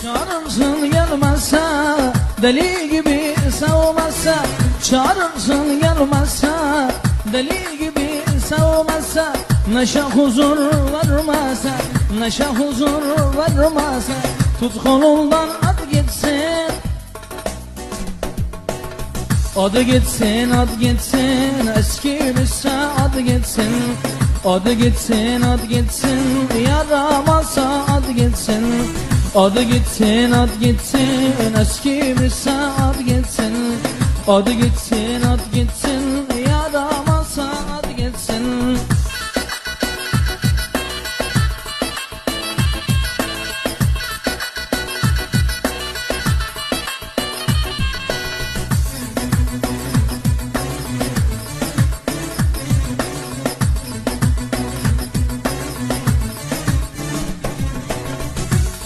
Çağırırsın gelmezse, deli gibi savmazsa. Çağırırsın gelmezse, deli gibi savmazsa. Neşe huzur vermezse, neşe huzur vermezse. Tut kolundan at gitsin. Adı gitsin, ad gitsin, eskimişse ad gitsin. Adı gitsin, ad gitsin, yaramazsa ad gitsin. Adı gitsin, ad gitsin, eskimişse ad gitsin. Adı gitsin, ad gitsin,